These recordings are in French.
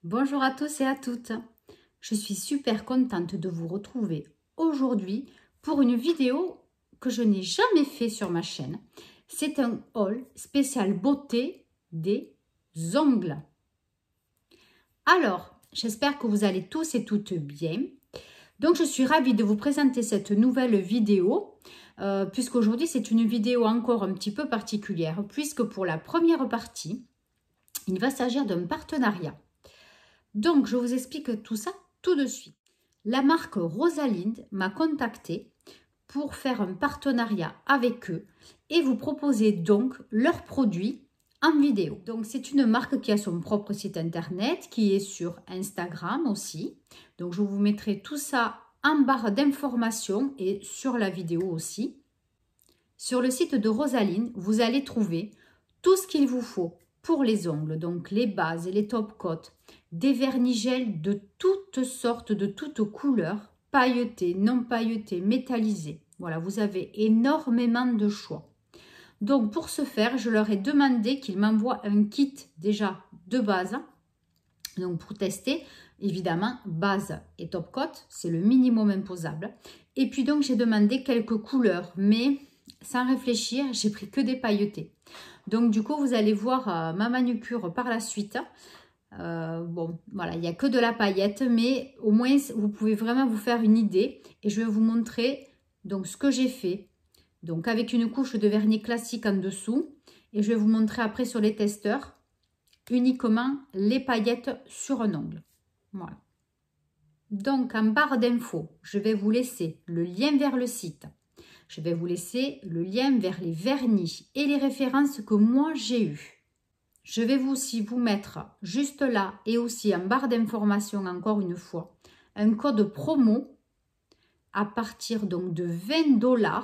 Bonjour à tous et à toutes. Je suis super contente de vous retrouver aujourd'hui pour une vidéo que je n'ai jamais fait sur ma chaîne. C'est un haul spécial beauté des ongles. Alors, j'espère que vous allez tous et toutes bien. Donc, je suis ravie de vous présenter cette nouvelle vidéo, puisqu'aujourd'hui, c'est une vidéo encore un petit peu particulière, puisque pour la première partie, il va s'agir d'un partenariat. Donc, je vous explique tout ça tout de suite. La marque Rosalind m'a contacté pour faire un partenariat avec eux et vous proposer donc leurs produits en vidéo. Donc, c'est une marque qui a son propre site internet, qui est sur Instagram aussi. Donc, je vous mettrai tout ça en barre d'informations et sur la vidéo aussi. Sur le site de Rosalind, vous allez trouver tout ce qu'il vous faut pour les ongles, donc les bases et les top coats, des vernis gel de toutes sortes, de toutes couleurs, pailletés, non pailletés, métallisés. Voilà, vous avez énormément de choix. Donc, pour ce faire, je leur ai demandé qu'ils m'envoient un kit déjà de base. Donc, pour tester, évidemment, base et top coat, c'est le minimum imposable. Et puis, donc, j'ai demandé quelques couleurs, mais sans réfléchir, j'ai pris que des pailletés. Donc, du coup, vous allez voir ma manucure par la suite. Bon, voilà, il n'y a que de la paillette, mais au moins, vous pouvez vraiment vous faire une idée. Et je vais vous montrer donc ce que j'ai fait. Donc, avec une couche de vernis classique en dessous. Et je vais vous montrer après sur les testeurs uniquement les paillettes sur un ongle. Voilà. Donc, en barre d'infos, je vais vous laisser le lien vers le site. Je vais vous laisser le lien vers les vernis et les références que moi j'ai eues. Je vais aussi vous mettre juste là et aussi en barre d'informations encore une fois un code promo à partir donc de 20 $.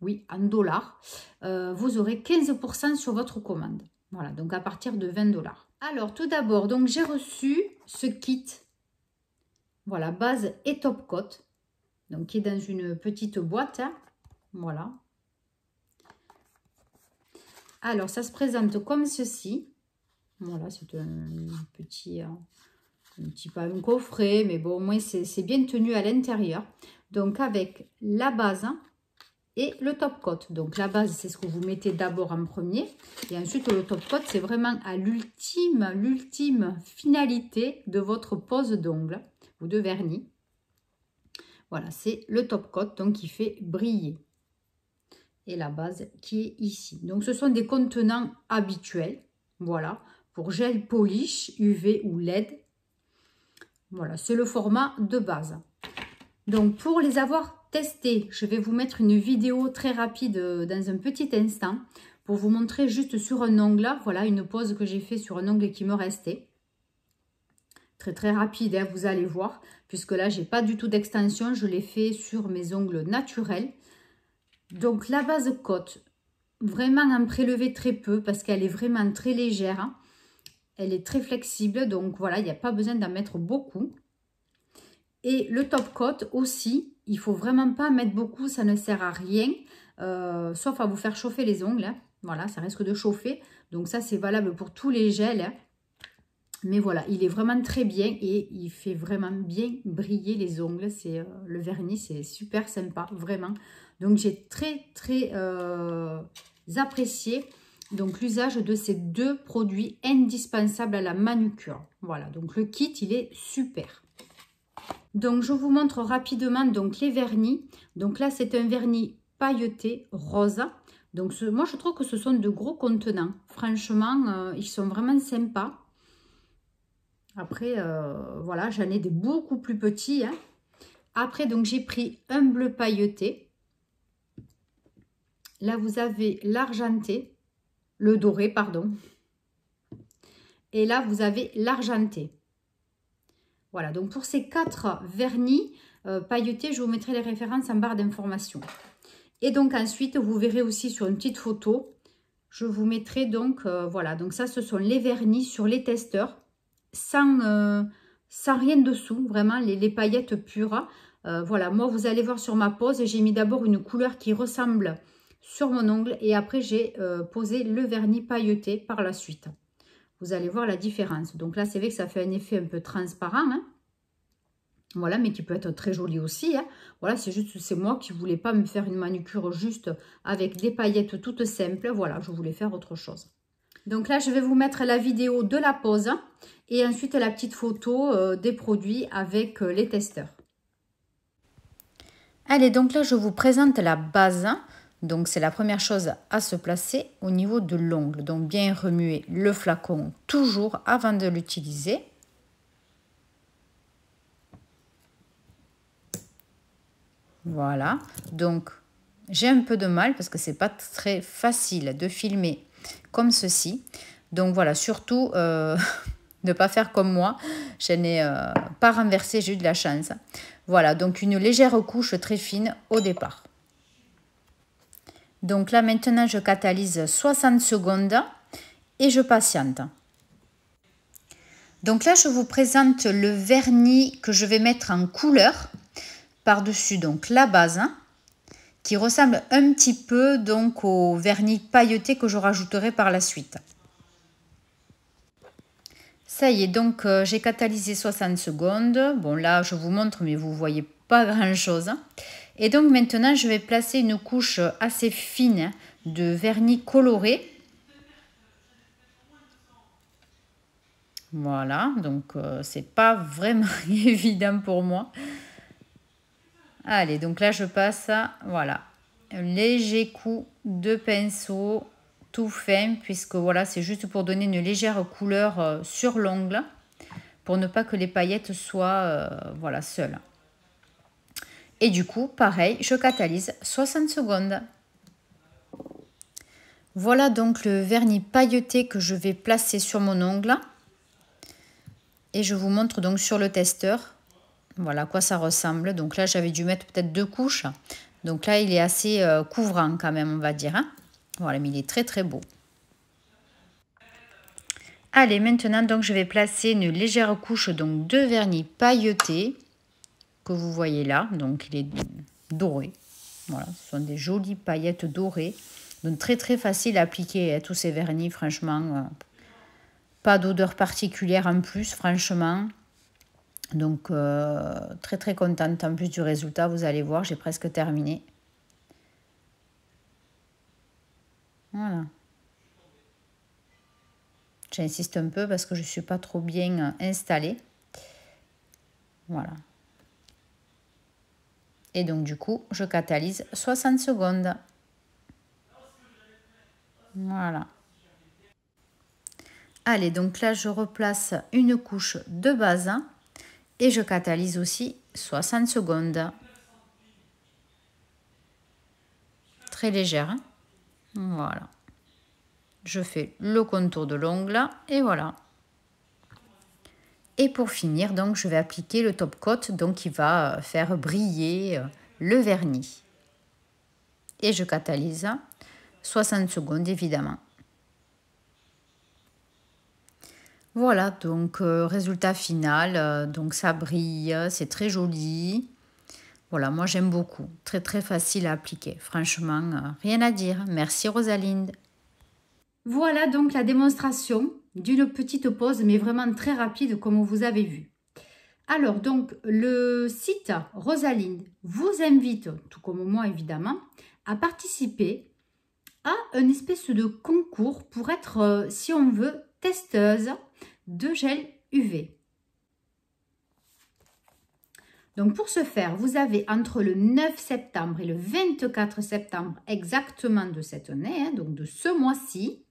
Oui, en dollars, vous aurez 15% sur votre commande. Voilà, donc à partir de 20 $. Alors, tout d'abord, donc j'ai reçu ce kit, voilà, base et top coat, donc qui est dans une petite boîte, hein, voilà. Alors, ça se présente comme ceci. Voilà, c'est un petit pas un coffret, mais bon, au moins c'est bien tenu à l'intérieur. Donc, avec la base et le top coat. Donc la base, c'est ce que vous mettez d'abord en premier. Et ensuite, le top coat, c'est vraiment à l'ultime finalité de votre pose d'ongles ou de vernis. Voilà, c'est le top coat, donc qui fait briller. Et la base qui est ici. Donc ce sont des contenants habituels. Voilà, pour gel polish, UV ou LED. Voilà, c'est le format de base. Donc pour les avoir testé, je vais vous mettre une vidéo très rapide dans un petit instant pour vous montrer juste sur un ongle. Voilà une pose que j'ai fait sur un ongle qui me restait. Très rapide, hein, vous allez voir, puisque là j'ai pas du tout d'extension, je l'ai fait sur mes ongles naturels. Donc la base coat, vraiment en prélever très peu parce qu'elle est vraiment très légère. Hein. Elle est très flexible, donc voilà, il n'y a pas besoin d'en mettre beaucoup. Et le top coat aussi, il ne faut vraiment pas mettre beaucoup, ça ne sert à rien, sauf à vous faire chauffer les ongles. Hein. Voilà, ça risque de chauffer. Donc ça, c'est valable pour tous les gels. Hein. Mais voilà, il est vraiment très bien et il fait vraiment bien briller les ongles. C'est le vernis, c'est super sympa, vraiment. Donc j'ai très apprécié donc l'usage de ces deux produits indispensables à la manucure. Voilà, donc le kit, il est super. Donc, je vous montre rapidement donc les vernis. Donc là, c'est un vernis pailleté rose. Donc, moi, je trouve que ce sont de gros contenants. Franchement, ils sont vraiment sympas. Après, voilà, j'en ai des beaucoup plus petits. Hein. Après, donc, j'ai pris un bleu pailleté. Là, vous avez l'argenté, le doré, pardon. Et là, vous avez l'argenté. Voilà, donc pour ces 4 vernis pailletés, je vous mettrai les références en barre d'informations. Et donc ensuite, vous verrez aussi sur une petite photo, je vous mettrai donc, voilà, donc ça, ce sont les vernis sur les testeurs, sans rien dessous, vraiment, les paillettes pures. Voilà, moi, vous allez voir sur ma pose, j'ai mis d'abord une couleur qui ressemble sur mon ongle et après, j'ai posé le vernis pailleté par la suite. vous allez voir la différence. Donc là, c'est vrai que ça fait un effet un peu transparent, hein. Voilà, mais qui peut être très joli aussi, hein. Voilà, c'est juste, c'est moi qui ne voulais pas me faire une manucure juste avec des paillettes toutes simples. Voilà, je voulais faire autre chose. Donc là, je vais vous mettre la vidéo de la pose et ensuite la petite photo des produits avec les testeurs. Allez, donc là, je vous présente la base. Donc, c'est la première chose à se placer au niveau de l'ongle. Donc, bien remuer le flacon toujours avant de l'utiliser. Voilà. Donc, j'ai un peu de mal parce que c'est pas très facile de filmer comme ceci. Donc, voilà, surtout ne pas faire comme moi. Je n'ai pas renversé, j'ai eu de la chance. Voilà, donc une légère couche très fine au départ. Donc là, maintenant, je catalyse 60 secondes et je patiente. Donc là, je vous présente le vernis que je vais mettre en couleur par-dessus donc la base, qui ressemble un petit peu donc au vernis pailleté que je rajouterai par la suite. Ça y est, donc j'ai catalysé 60 secondes. Bon, là, je vous montre, mais vous ne voyez pas grand-chose. Et donc, maintenant, je vais placer une couche assez fine de vernis coloré. Voilà, donc c'est pas vraiment évident pour moi. Allez, donc là, je passe, voilà, un léger coup de pinceau tout fin, puisque voilà, c'est juste pour donner une légère couleur sur l'ongle, pour ne pas que les paillettes soient voilà, seules. Et du coup, pareil, je catalyse 60 secondes. Voilà donc le vernis pailleté que je vais placer sur mon ongle. Et je vous montre donc sur le testeur, voilà à quoi ça ressemble. Donc là, j'avais dû mettre peut-être 2 couches. Donc là, il est assez couvrant quand même, on va dire, hein. Voilà, mais il est très très beau. Allez, maintenant, donc je vais placer une légère couche donc, de vernis pailleté que vous voyez là. Donc il est doré. Voilà, ce sont des jolies paillettes dorées. Donc très très facile à appliquer, hein, tous ces vernis, franchement. Pas d'odeur particulière en plus, franchement. Donc très très contente en plus du résultat. Vous allez voir, j'ai presque terminé. Voilà. J'insiste un peu parce que je ne suis pas trop bien installée. Voilà. Et donc du coup, je catalyse 60 secondes. Voilà. Allez, donc là, je replace une couche de base et je catalyse aussi 60 secondes. Très légère, hein. Voilà. Je fais le contour de l'ongle et voilà. Et pour finir, donc, je vais appliquer le top coat, donc qui va faire briller le vernis. Et je catalyse 60 secondes, évidemment. Voilà, donc résultat final, donc ça brille, c'est très joli. Voilà, moi j'aime beaucoup, très très facile à appliquer. Franchement, rien à dire. Merci Rosalinde. Voilà donc la démonstration d'une petite pause, mais vraiment très rapide comme vous avez vu. Alors donc le site Rosalinde vous invite, tout comme moi évidemment, à participer à une espèce de concours pour être, si on veut, testeuse de gel UV. Donc pour ce faire, vous avez entre le 9 septembre et le 24 septembre exactement de cette année, hein, donc de ce mois-ci,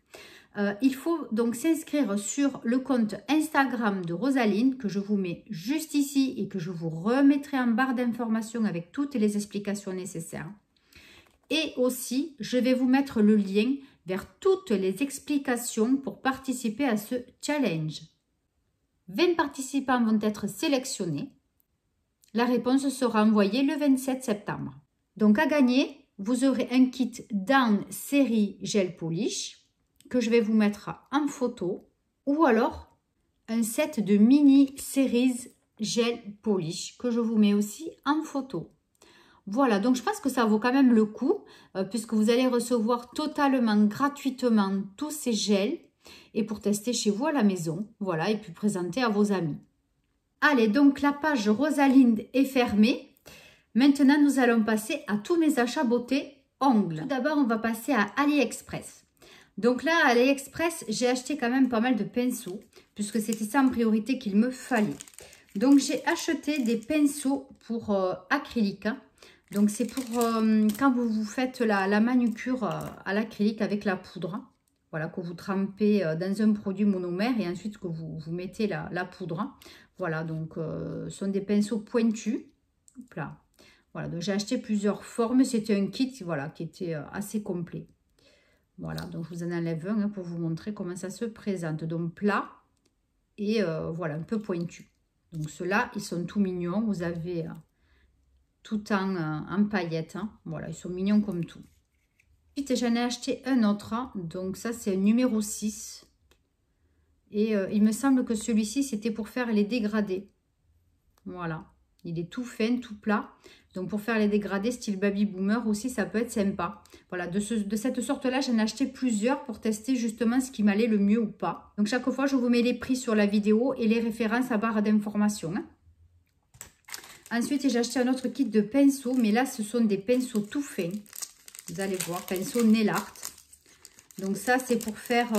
il faut donc s'inscrire sur le compte Instagram de Rosalinde que je vous mets juste ici et que je vous remettrai en barre d'informations avec toutes les explications nécessaires. Et aussi, je vais vous mettre le lien vers toutes les explications pour participer à ce challenge. 20 participants vont être sélectionnés. La réponse sera envoyée le 27 septembre. Donc à gagner, vous aurez un kit Down série gel polish que je vais vous mettre en photo ou alors un set de mini series gel polish que je vous mets aussi en photo. Voilà, donc je pense que ça vaut quand même le coup puisque vous allez recevoir totalement gratuitement tous ces gels et pour tester chez vous à la maison. Voilà, et puis présenter à vos amis. Allez, donc la page Rosalinde est fermée. Maintenant, nous allons passer à tous mes achats beauté ongles. Tout d'abord, on va passer à AliExpress. Donc là, à AliExpress, j'ai acheté quand même pas mal de pinceaux, puisque c'était ça en priorité qu'il me fallait. Donc, j'ai acheté des pinceaux pour acrylique. Hein. Donc, c'est pour quand vous faites la manucure à l'acrylique avec la poudre. Voilà, que vous trempez dans un produit monomère et ensuite que vous mettez la poudre. Voilà, donc ce sont des pinceaux pointus. Hop là. Voilà, donc j'ai acheté plusieurs formes. C'était un kit, voilà, qui était assez complet. Voilà, donc je vous en enlève un pour vous montrer comment ça se présente. Donc plat et voilà, un peu pointu. Donc ceux-là, ils sont tout mignons. Vous avez tout en paillettes. Hein. Voilà, ils sont mignons comme tout. Ensuite, j'en ai acheté un autre. Donc ça, c'est un numéro 6. Et il me semble que celui-ci, c'était pour faire les dégradés. Voilà. Il est tout fin, tout plat. Donc, pour faire les dégradés style baby boomer aussi, ça peut être sympa. Voilà, de cette sorte-là, j'en ai acheté plusieurs pour tester justement ce qui m'allait le mieux ou pas. Donc, chaque fois, je vous mets les prix sur la vidéo et les références à barre d'informations. Hein. Ensuite, j'ai acheté un autre kit de pinceaux. Mais là, ce sont des pinceaux tout fins. Vous allez voir, pinceaux nail art. Donc, ça, c'est pour faire...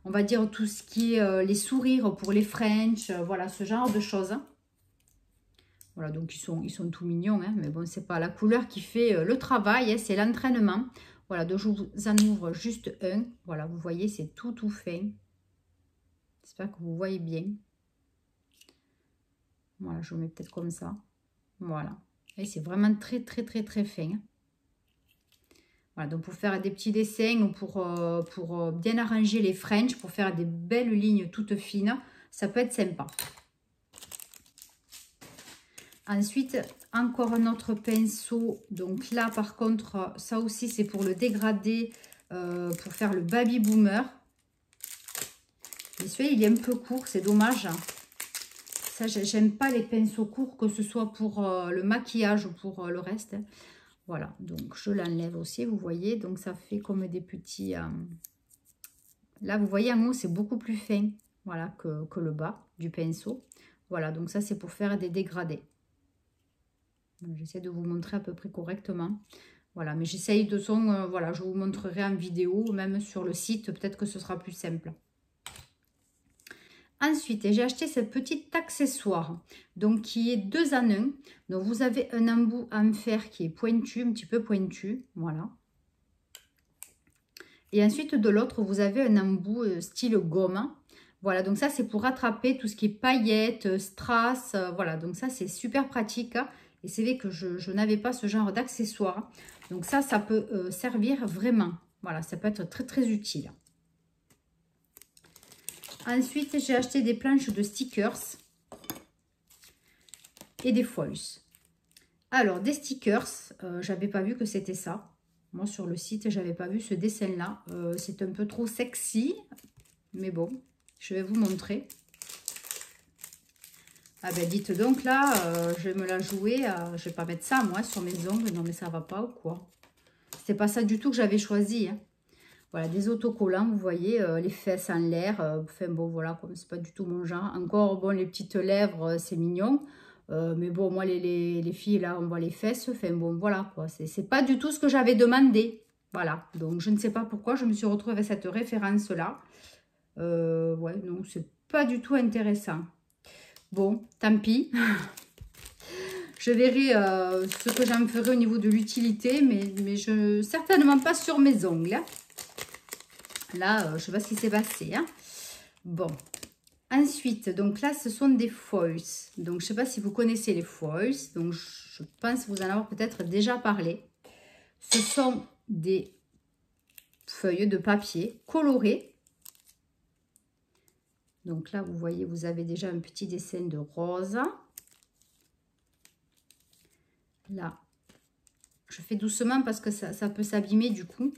on va dire tout ce qui est les sourires pour les French, voilà, ce genre de choses. Voilà, donc ils sont tout mignons, hein, mais bon, c'est pas la couleur qui fait le travail, hein, c'est l'entraînement. Voilà, donc je vous en ouvre juste un. Voilà, vous voyez, c'est tout fin. J'espère que vous voyez bien. Voilà, je vous mets peut-être comme ça. Voilà, et c'est vraiment très fin. Voilà, donc pour faire des petits dessins ou pour bien arranger les French, pour faire des belles lignes toutes fines, ça peut être sympa. Ensuite, encore un autre pinceau. Donc là, par contre, ça aussi, c'est pour le dégradé, pour faire le baby boomer. Mais celui-là, il est un peu court, c'est dommage. Ça, j'aime pas les pinceaux courts, que ce soit pour le maquillage ou pour le reste. Voilà, donc je l'enlève aussi, vous voyez. Donc ça fait comme des petits... Là, vous voyez, en haut, c'est beaucoup plus fin, voilà, que le bas du pinceau. Voilà, donc ça, c'est pour faire des dégradés. J'essaie de vous montrer à peu près correctement. Voilà, mais j'essaye de son... voilà, je vous montrerai en vidéo, même sur le site, peut-être que ce sera plus simple. Ensuite, j'ai acheté cette petite accessoire, donc qui est 2 en 1. Donc, vous avez un embout en fer qui est pointu, un petit peu pointu, voilà. Et ensuite, de l'autre, vous avez un embout style gomme. Voilà, donc ça, c'est pour rattraper tout ce qui est paillettes, strass, voilà. Donc ça, c'est super pratique. Et c'est vrai que je n'avais pas ce genre d'accessoire. Donc ça peut servir vraiment. Voilà, ça peut être très utile. Ensuite, j'ai acheté des planches de stickers et des foils. Alors, des stickers, j'avais pas vu que c'était ça. Moi, sur le site, j'avais pas vu ce dessin-là. C'est un peu trop sexy, mais bon, je vais vous montrer. Ah ben, dites donc là, je vais me la jouer. Je vais pas mettre ça, moi, sur mes ongles. Non, mais ça va pas ou quoi? C'est pas ça du tout que j'avais choisi, hein. Voilà, des autocollants, vous voyez, les fesses en l'air. Enfin, bon, voilà, comme c'est pas du tout mon genre. Encore, bon, les petites lèvres, c'est mignon. Mais bon, moi, les filles, là, on voit les fesses. Enfin, bon, voilà, quoi. C'est pas du tout ce que j'avais demandé. Voilà, donc je ne sais pas pourquoi je me suis retrouvée avec cette référence-là. Ouais, non, c'est pas du tout intéressant. Bon, tant pis. Je verrai ce que j'en ferai au niveau de l'utilité, mais certainement pas sur mes ongles. Là, je ne sais pas ce qui s'est passé. Hein. Bon. Ensuite, donc là, ce sont des foils. Donc, je ne sais pas si vous connaissez les foils. Donc, je pense vous en avoir peut-être déjà parlé. Ce sont des feuilles de papier colorées. Donc là, vous voyez, vous avez déjà un petit dessin de rose. Là, je fais doucement parce que ça peut s'abîmer du coup.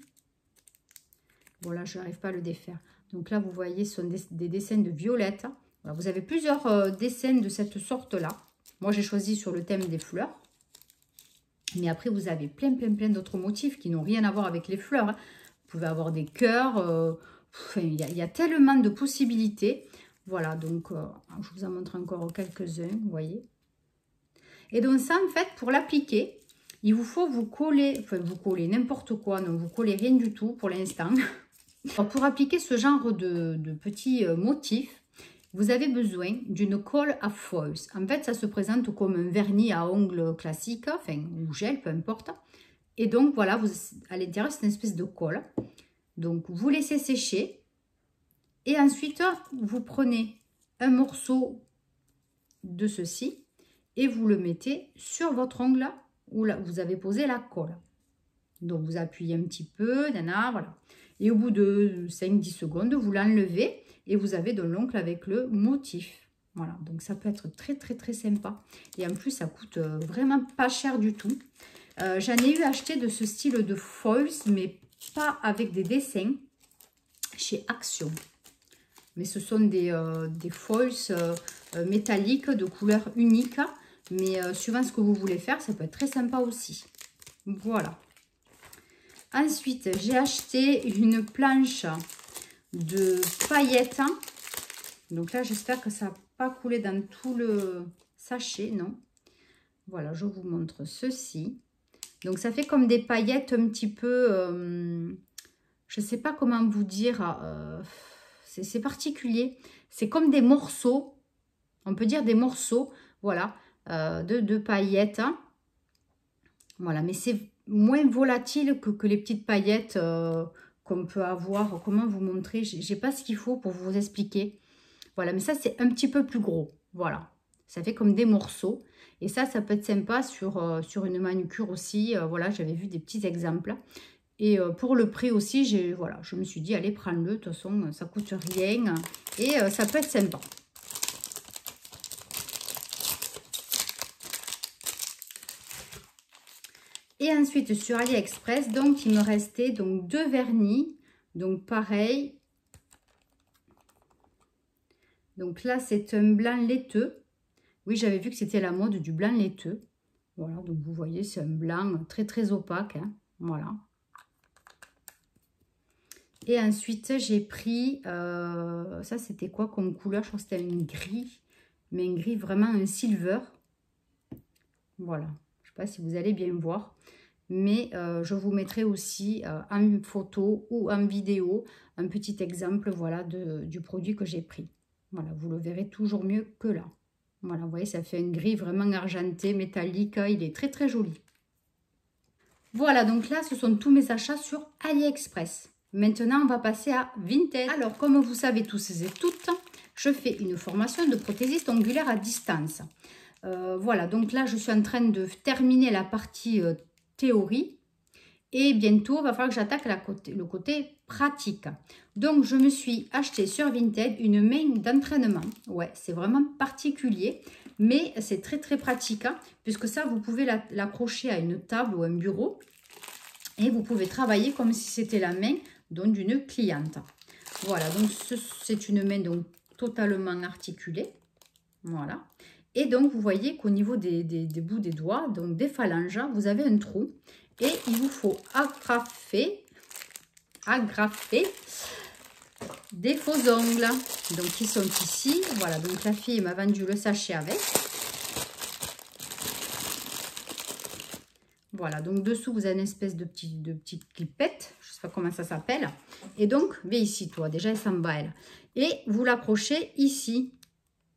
Bon, là, je n'arrive pas à le défaire. Donc là, vous voyez, ce sont des dessins de violette. Voilà, vous avez plusieurs dessins de cette sorte-là. Moi, j'ai choisi sur le thème des fleurs. Mais après, vous avez plein d'autres motifs qui n'ont rien à voir avec les fleurs. Hein. Vous pouvez avoir des cœurs, vous il y a tellement de possibilités. Voilà, donc je vous en montre encore quelques-uns, vous voyez. Et donc ça, en fait, pour l'appliquer, il vous faut vous coller, enfin vous coller n'importe quoi, non, vous collez rien du tout pour l'instant. Pour appliquer ce genre de petits motifs, vous avez besoin d'une colle à foils. En fait, ça se présente comme un vernis à ongles classique, enfin, ou gel, peu importe. Et donc, voilà, à l'intérieur, c'est une espèce de colle. Donc, vous laissez sécher. Et ensuite, vous prenez un morceau de ceci et vous le mettez sur votre ongle où là, vous avez posé la colle. Donc, vous appuyez un petit peu, voilà. Et au bout de 5-10 secondes, vous l'enlevez et vous avez de l'ongle avec le motif. Voilà, donc ça peut être très, très, très sympa. Et en plus, ça coûte vraiment pas cher du tout. J'en ai eu acheté de ce style de foils, mais pas avec des dessins, chez Action. Mais ce sont des foils métalliques de couleur unique. Mais suivant ce que vous voulez faire, ça peut être très sympa aussi. Voilà. Ensuite, j'ai acheté une planche de paillettes. Donc là, j'espère que ça n'a pas coulé dans tout le sachet, non. Voilà, je vous montre ceci. Donc, ça fait comme des paillettes un petit peu... je ne sais pas comment vous dire. C'est particulier. C'est comme des morceaux. On peut dire des morceaux, voilà, de paillettes. Voilà, mais c'est moins volatile que les petites paillettes qu'on peut avoir. Comment vous montrer? J'ai pas ce qu'il faut pour vous expliquer. Voilà, mais ça, c'est un petit peu plus gros. Voilà, ça fait comme des morceaux. Et ça peut être sympa sur une manucure aussi. Voilà, j'avais vu des petits exemples. Et pour le prix aussi, voilà, je me suis dit, allez, prends-le. De toute façon, ça coûte rien. Et ça peut être sympa. Et ensuite, sur AliExpress, donc, il me restait donc 2 vernis. Donc, pareil. Donc là, c'est un blanc laiteux. Oui, j'avais vu que c'était la mode du blanc laiteux. Voilà, donc vous voyez, c'est un blanc très, très opaque. Hein. Voilà. Et ensuite, j'ai pris... ça, c'était quoi comme couleur? Je crois que c'était un gris. Mais un gris, vraiment un silver. Voilà. Je ne sais pas si vous allez bien voir. Mais je vous mettrai aussi en photo ou en vidéo un petit exemple, voilà, du produit que j'ai pris. Voilà, vous le verrez toujours mieux que là. Voilà, vous voyez, ça fait un gris vraiment argenté, métallique. Il est très, très joli. Voilà, donc là, ce sont tous mes achats sur AliExpress. Maintenant, on va passer à Vinted. Alors, comme vous savez tous et toutes, je fais une formation de prothésiste ongulaire à distance. Voilà, donc là, je suis en train de terminer la partie théorie. Et bientôt, il va falloir que j'attaque le côté pratique. Donc, je me suis acheté sur Vinted une main d'entraînement. Ouais, c'est vraiment particulier, mais c'est très, très pratique. Hein, puisque ça, vous pouvez l'accrocher à une table ou un bureau. Et vous pouvez travailler comme si c'était la main d'une cliente. Voilà, donc c'est une main donc totalement articulée. Voilà. Et donc, vous voyez qu'au niveau des bouts des doigts, donc des phalanges, vous avez un trou. Et il vous faut agrafer des faux ongles. Donc, qui sont ici. Voilà, donc la fille m'a vendu le sachet avec. Voilà, donc dessous, vous avez une espèce de petite clipette. Je ne sais pas comment ça s'appelle. Et donc, viens ici, toi. Déjà, elle s'en va, elle. Et vous l'accrochez ici.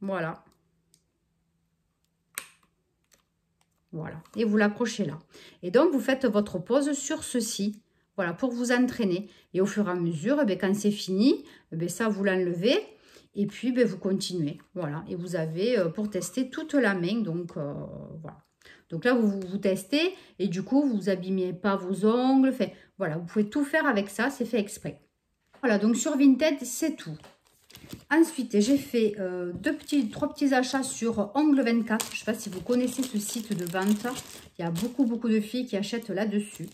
Voilà. Voilà, et vous l'accrochez là. Et donc, vous faites votre pause sur ceci. Voilà, pour vous entraîner. Et au fur et à mesure, quand c'est fini, ça, vous l'enlevez. Et puis, vous continuez. Voilà, et vous avez pour tester toute la main. Donc, voilà. Donc là, vous testez. Et du coup, vous n'abîmez pas vos ongles. Enfin, voilà, vous pouvez tout faire avec ça. C'est fait exprès. Voilà, donc sur Vinted, c'est tout. Ensuite, j'ai fait 3 petits achats sur Ongle 24. Je ne sais pas si vous connaissez ce site de vente. Il y a beaucoup de filles qui achètent là-dessus.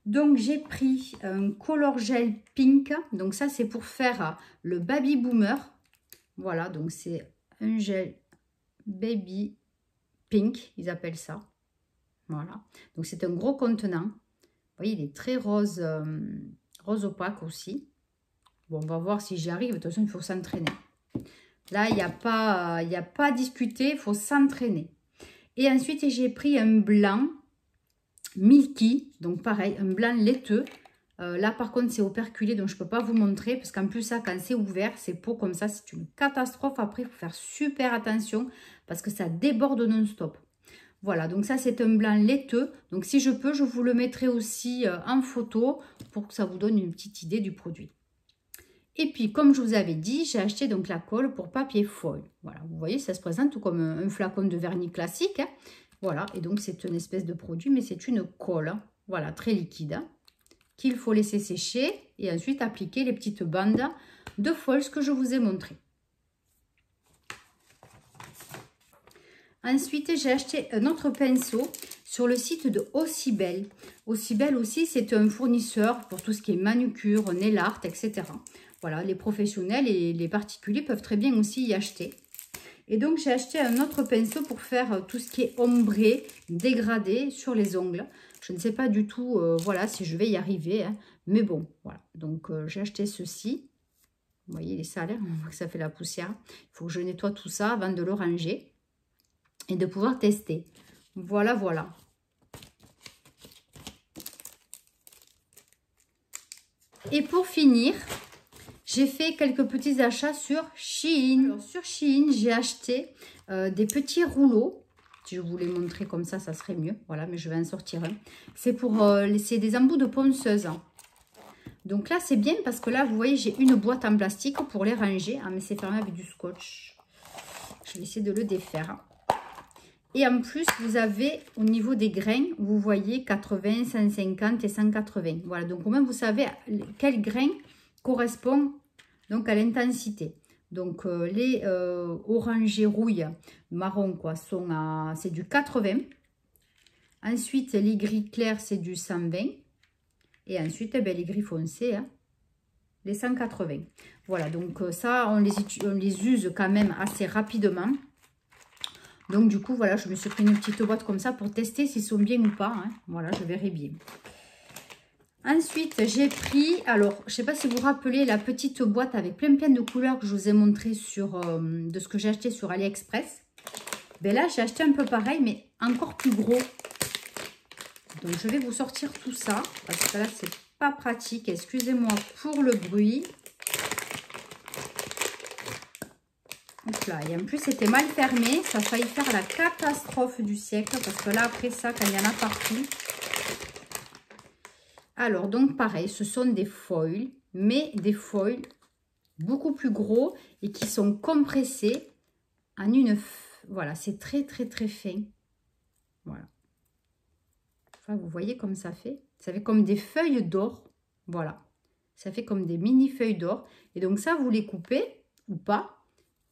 Donc, j'ai pris un color gel pink. Donc, ça, c'est pour faire le baby boomer. Voilà, donc c'est un gel baby pink, ils appellent ça. Voilà, donc c'est un gros contenant. Vous voyez, il est très rose, rose opaque aussi. Bon, on va voir si j'y arrive. De toute façon, il faut s'entraîner. Là, il n'y a pas à discuter. Il faut s'entraîner. Et ensuite, j'ai pris un blanc milky. Donc, pareil, un blanc laiteux. Là, par contre, c'est operculé. Donc, je ne peux pas vous montrer. Parce qu'en plus, ça, quand c'est ouvert, c'est peau comme ça. C'est une catastrophe. Après, il faut faire super attention. Parce que ça déborde non-stop. Voilà, donc ça c'est un blanc laiteux. Donc si je peux, je vous le mettrai aussi en photo pour que ça vous donne une petite idée du produit. Et puis comme je vous avais dit, j'ai acheté donc la colle pour papier foil. Voilà, vous voyez, ça se présente comme un flacon de vernis classique. Hein. Voilà, et donc c'est une espèce de produit, mais c'est une colle. Hein. Voilà, très liquide. Hein, qu'il faut laisser sécher et ensuite appliquer les petites bandes de foil que je vous ai montrées. Ensuite, j'ai acheté un autre pinceau sur le site de Aussibel. Aussibel aussi, c'est un fournisseur pour tout ce qui est manucure, nail art, etc. Voilà, les professionnels et les particuliers peuvent très bien aussi y acheter. Et donc, j'ai acheté un autre pinceau pour faire tout ce qui est ombré, dégradé sur les ongles. Je ne sais pas du tout, voilà, si je vais y arriver. Hein, mais bon, voilà. Donc, j'ai acheté ceci. Vous voyez, il est sale, hein, on voit que ça fait la poussière. Il faut que je nettoie tout ça avant de le ranger. Et de pouvoir tester. Voilà, voilà. Et pour finir, j'ai fait quelques petits achats sur Shein. Alors, sur Shein, j'ai acheté des petits rouleaux. Si je vous les montrer comme ça serait mieux. Voilà, mais je vais en sortir un. C'est pour c'est des embouts de ponceuse. Donc là, c'est bien parce que là, vous voyez, j'ai une boîte en plastique pour les ranger. Ah, mais c'est fermé avec du scotch. Je vais essayer de le défaire. Et en plus, vous avez au niveau des grains, vous voyez 80, 150 et 180. Voilà, donc au moins vous savez quel grain correspond donc à l'intensité. Donc les orangés rouille marron quoi, c'est du 80. Ensuite, les gris clairs, c'est du 120. Et ensuite, eh bien, les gris foncés, hein, les 180. Voilà, donc ça, on les use quand même assez rapidement. Donc, du coup, voilà, je me suis pris une petite boîte comme ça pour tester s'ils sont bien ou pas. Hein. Voilà, je verrai bien. Ensuite, j'ai pris, alors, je ne sais pas si vous vous rappelez, la petite boîte avec plein de couleurs que je vous ai montré sur, de ce que j'ai acheté sur AliExpress. Ben là, j'ai acheté un peu pareil, mais encore plus gros. Donc, je vais vous sortir tout ça, parce que là, c'est pas pratique. Excusez-moi pour le bruit. Donc là, et en plus, c'était mal fermé. Ça a failli faire la catastrophe du siècle. Parce que là, après ça, quand il y en a partout. Alors, donc pareil, ce sont des foils. Mais des foils beaucoup plus gros. Et qui sont compressés en une... Voilà, c'est très fin. Voilà. Enfin, vous voyez comme ça fait. Ça fait comme des feuilles d'or. Voilà. Ça fait comme des mini feuilles d'or. Et donc ça, vous les coupez ou pas.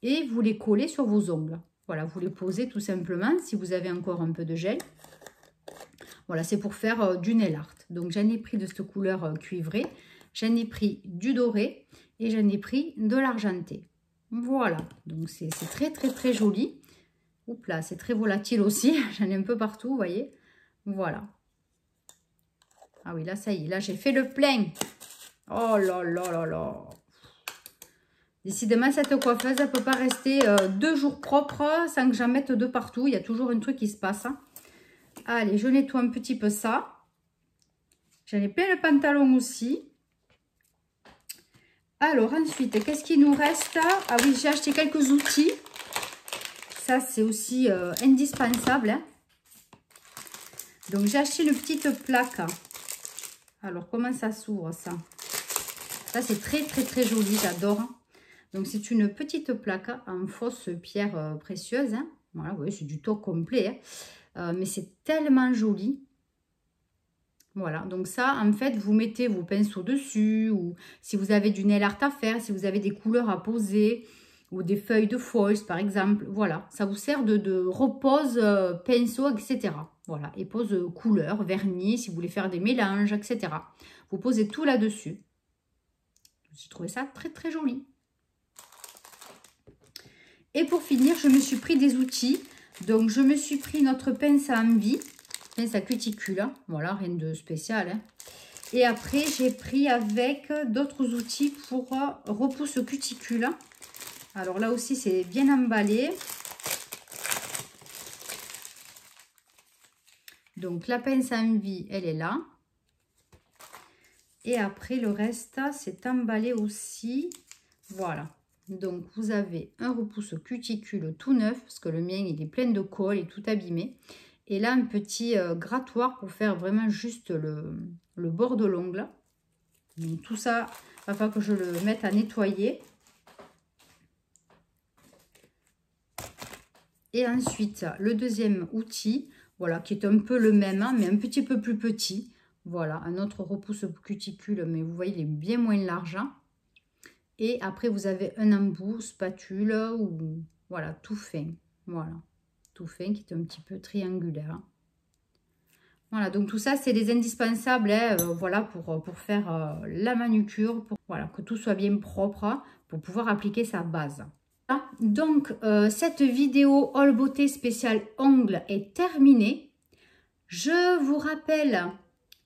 Et vous les collez sur vos ongles. Voilà, vous les posez tout simplement si vous avez encore un peu de gel. Voilà, c'est pour faire du nail art. Donc, j'en ai pris de cette couleur cuivrée. J'en ai pris du doré et j'en ai pris de l'argenté. Voilà, donc c'est très joli. Oups là, c'est très volatile aussi. J'en ai un peu partout, vous voyez. Voilà. Ah oui, là, ça y est. Là, j'ai fait le plein. Oh là là là là. Décidément, cette coiffeuse, elle ne peut pas rester 2 jours propres sans que j'en mette de partout. Il y a toujours un truc qui se passe. Hein. Allez, je nettoie un petit peu ça. J'en ai plein le pantalon aussi. Alors, ensuite, qu'est-ce qu'il nous reste? Ah oui, j'ai acheté quelques outils. Ça, c'est aussi indispensable. Hein. Donc, j'ai acheté une petite plaque. Alors, comment ça s'ouvre, ça? Ça, c'est très joli. J'adore. Hein. Donc, c'est une petite plaque en fausse pierre précieuse. Hein. Voilà, vous voyez, c'est du toc complet. Hein. Mais c'est tellement joli. Voilà, donc ça, en fait, vous mettez vos pinceaux dessus. Ou si vous avez du nail art à faire, si vous avez des couleurs à poser. Ou des feuilles de foils, par exemple. Voilà, ça vous sert de repose pinceau, etc. Voilà, et pose couleur, vernis, si vous voulez faire des mélanges, etc. Vous posez tout là-dessus. J'ai trouvé ça très joli. Et pour finir, je me suis pris des outils. Donc, je me suis pris notre pince à envie, pince à cuticule. Voilà, rien de spécial. Hein. Et après, j'ai pris avec d'autres outils pour repousse cuticule. Alors là aussi, c'est bien emballé. Donc la pince à envie, elle est là. Et après, le reste, c'est emballé aussi. Voilà. Donc, vous avez un repousse cuticule tout neuf, parce que le mien, il est plein de colle et tout abîmé. Et là, un petit grattoir pour faire vraiment juste le bord de l'ongle. Donc, tout ça, il va falloir que je le mette à nettoyer. Et ensuite, le deuxième outil, voilà, qui est un peu le même, hein, mais un petit peu plus petit. Voilà, un autre repousse cuticule, mais vous voyez, il est bien moins large. Hein. Et après, vous avez un embout, spatule ou voilà, tout fin. Voilà, tout fin qui est un petit peu triangulaire. Hein. Voilà, donc tout ça, c'est des indispensables hein, voilà, pour faire la manucure, pour voilà, que tout soit bien propre hein, pour pouvoir appliquer sa base. Voilà, donc, cette vidéo All Beauté spéciale ongles est terminée. Je vous rappelle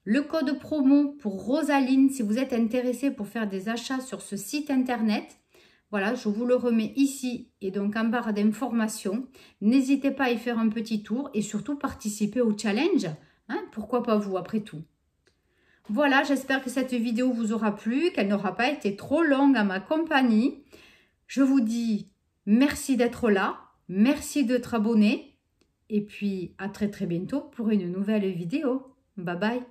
le code promo pour Rosaline si vous êtes intéressé pour faire des achats sur ce site internet. Voilà, je vous le remets ici et donc en barre d'informations. N'hésitez pas à y faire un petit tour et surtout participer au challenge. Hein, pourquoi pas vous après tout. Voilà, j'espère que cette vidéo vous aura plu, qu'elle n'aura pas été trop longue à ma compagnie. Je vous dis merci d'être là, merci d'être abonné et puis à très bientôt pour une nouvelle vidéo. Bye bye.